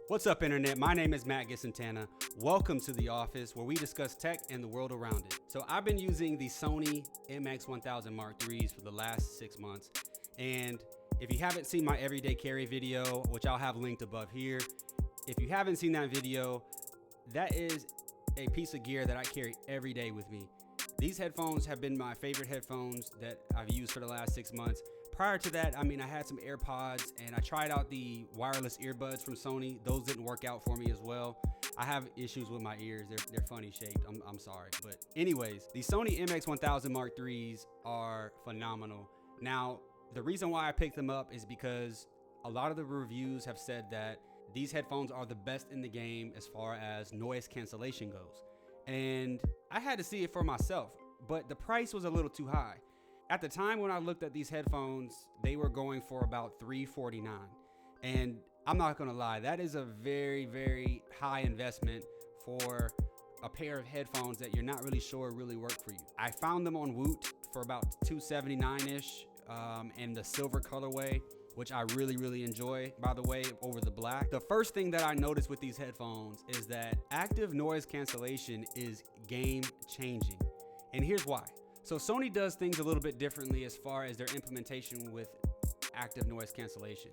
What's up, Internet? My name is Matt Gisantana. Welcome to The Office, where we discuss tech and the world around it. So I've been using the Sony WH-M1000XM3s for the last 6 months. And if you haven't seen my everyday carry video, which I'll have linked above here, if you haven't seen that video, that is a piece of gear that I carry every day with me. These headphones have been my favorite headphones that I've used for the last 6 months. Prior to that, I had some AirPods and I tried out the wireless earbuds from Sony. Those didn't work out for me as well. I have issues with my ears. They're funny shaped. I'm sorry. But anyways, the Sony MX-1000 are phenomenal. Now, the reason why I picked them up is because a lot of the reviews have said that these headphones are the best in the game as far as noise cancellation goes. And I had to see it for myself, but the price was a little too high. At the time when I looked at these headphones, they were going for about $349. And I'm not gonna lie, that is a very, very high investment for a pair of headphones that you're not really sure really work for you. I found them on Woot for about $279-ish in the silver colorway, which I really enjoy, by the way, over the black. The first thing that I noticed with these headphones is that active noise cancellation is game changing. And here's why. So Sony does things a little bit differently as far as their implementation with active noise cancellation.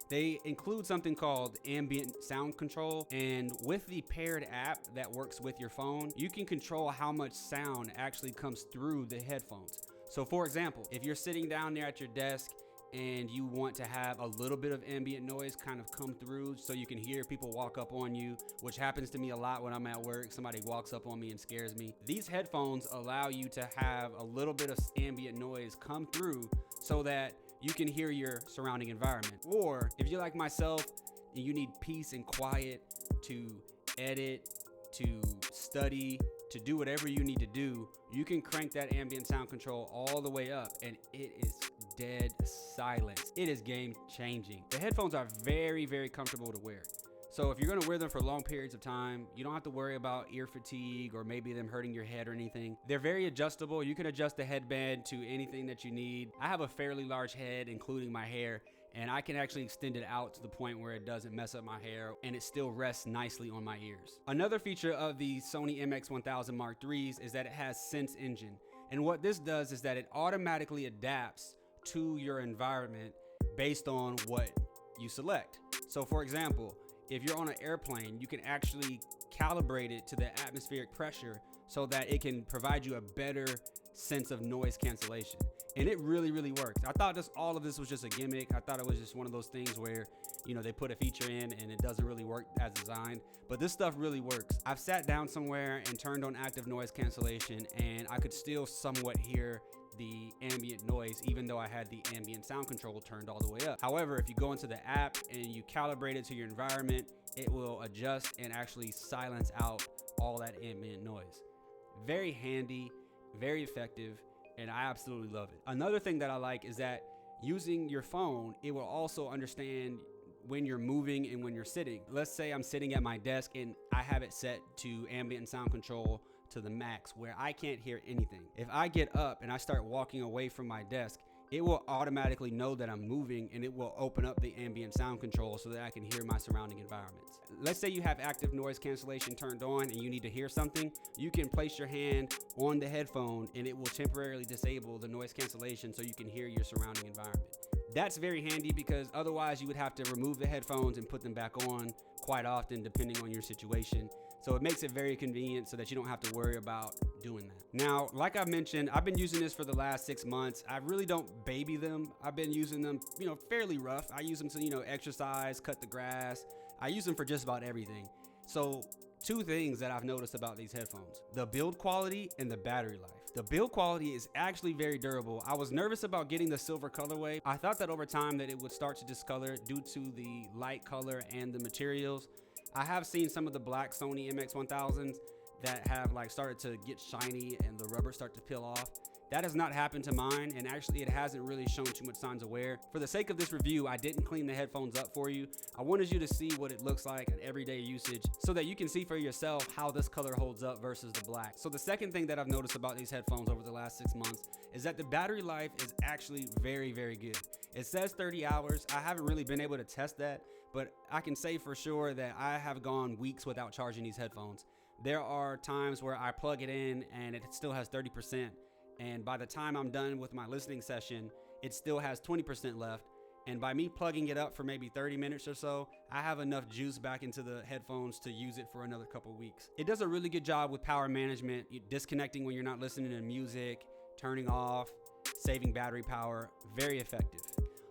They include something called ambient sound control, and with the paired app that works with your phone, you can control how much sound actually comes through the headphones. So for example, if you're sitting down there at your desk and you want to have a little bit of ambient noise kind of come through so you can hear people walk up on you, which happens to me a lot when I'm at work. Somebody walks up on me and scares me. These headphones allow you to have a little bit of ambient noise come through so that you can hear your surrounding environment. Or if you're like myself and you need peace and quiet to edit, to study, to do whatever you need to do, you can crank that ambient sound control all the way up and it is dead silence. It is game changing. The headphones are very comfortable to wear. So if you're gonna wear them for long periods of time, you don't have to worry about ear fatigue or maybe them hurting your head or anything. They're very adjustable. You can adjust the headband to anything that you need. I have a fairly large head, including my hair, and I can actually extend it out to the point where it doesn't mess up my hair and it still rests nicely on my ears. Another feature of the Sony MX-1000 is that it has Sense Engine. And what this does is that it automatically adapts to your environment based on what you select. So for example, if you're on an airplane, you can actually calibrate it to the atmospheric pressure so that it can provide you a better sense of noise cancellation. And it really works. I thought all of this was just a gimmick. I thought it was just one of those things where, they put a feature in and it doesn't really work as designed, but this stuff really works. I've sat down somewhere and turned on active noise cancellation and I could still somewhat hear the ambient noise, even though I had the ambient sound control turned all the way up. However, if you go into the app and you calibrate it to your environment, it will adjust and actually silence out all that ambient noise. Very handy, very effective, and I absolutely love it. Another thing that I like is that using your phone, it will also understand when you're moving and when you're sitting. Let's say I'm sitting at my desk and I have it set to ambient sound control to the max where I can't hear anything. If I get up and I start walking away from my desk, it will automatically know that I'm moving and it will open up the ambient sound control so that I can hear my surrounding environments. Let's say you have active noise cancellation turned on and you need to hear something. You can place your hand on the headphone and it will temporarily disable the noise cancellation so you can hear your surrounding environment. That's very handy because otherwise you would have to remove the headphones and put them back on quite often depending on your situation. So it makes it very convenient so that you don't have to worry about doing that. Now, like I mentioned, I've been using this for the last 6 months. I really don't baby them. I've been using them, fairly rough. I use them to, exercise, cut the grass. I use them for just about everything. So two things that I've noticed about these headphones: the build quality and the battery life. The build quality is actually very durable. I was nervous about getting the silver colorway. I thought that over time that it would start to discolor due to the light color and the materials. I have seen some of the black Sony MX-1000s that have started to get shiny and the rubber start to peel off. That has not happened to mine, and actually it hasn't really shown too much signs of wear. For the sake of this review, I didn't clean the headphones up for you. I wanted you to see what it looks like in everyday usage so that you can see for yourself how this color holds up versus the black. So the second thing that I've noticed about these headphones over the last 6 months is that the battery life is actually very good. It says 30 hours. I haven't really been able to test that, but I can say for sure that I have gone weeks without charging these headphones. There are times where I plug it in and it still has 30%. And by the time I'm done with my listening session, it still has 20% left. And by me plugging it up for maybe 30 minutes or so, I have enough juice back into the headphones to use it for another couple weeks. It does a really good job with power management, disconnecting when you're not listening to music, turning off, saving battery power. Very effective.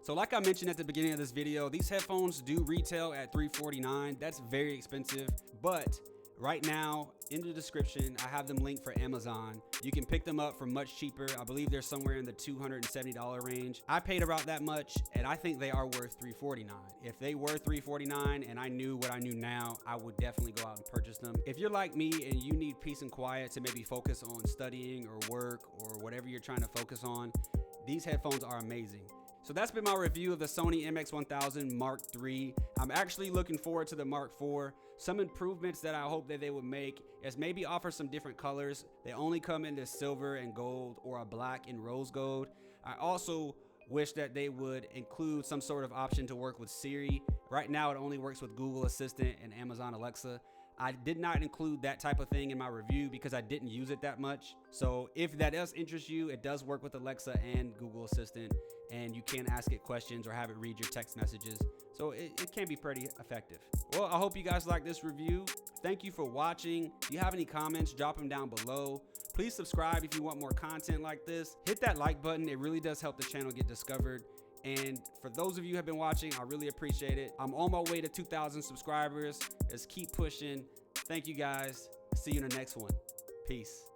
So like I mentioned at the beginning of this video, these headphones do retail at $349. That's very expensive, but right now in the description, I have them linked for Amazon. You can pick them up for much cheaper. I believe they're somewhere in the $270 range. I paid about that much, and I think they are worth $349. If they were $349 and I knew what I knew now, I would definitely go out and purchase them. If you're like me and you need peace and quiet to maybe focus on studying or work or whatever you're trying to focus on, these headphones are amazing. So that's been my review of the Sony MX-1000 Mark III. I'm actually looking forward to the Mark IV. Some improvements that I hope that they would make is maybe offer some different colors. They only come in this silver and gold or a black and rose gold. I also wish that they would include some sort of option to work with Siri. Right now it only works with Google Assistant and Amazon Alexa. I did not include that type of thing in my review because I didn't use it that much. So if that does interest you, it does work with Alexa and Google Assistant, and you can ask it questions or have it read your text messages. So it can be pretty effective. Well, I hope you guys like this review. Thank you for watching. If you have any comments, drop them down below. Please subscribe if you want more content like this. Hit that like button. It really does help the channel get discovered. And for those of you who have been watching, I really appreciate it. I'm on my way to 2,000 subscribers. Let's keep pushing. Thank you guys. See you in the next one. Peace.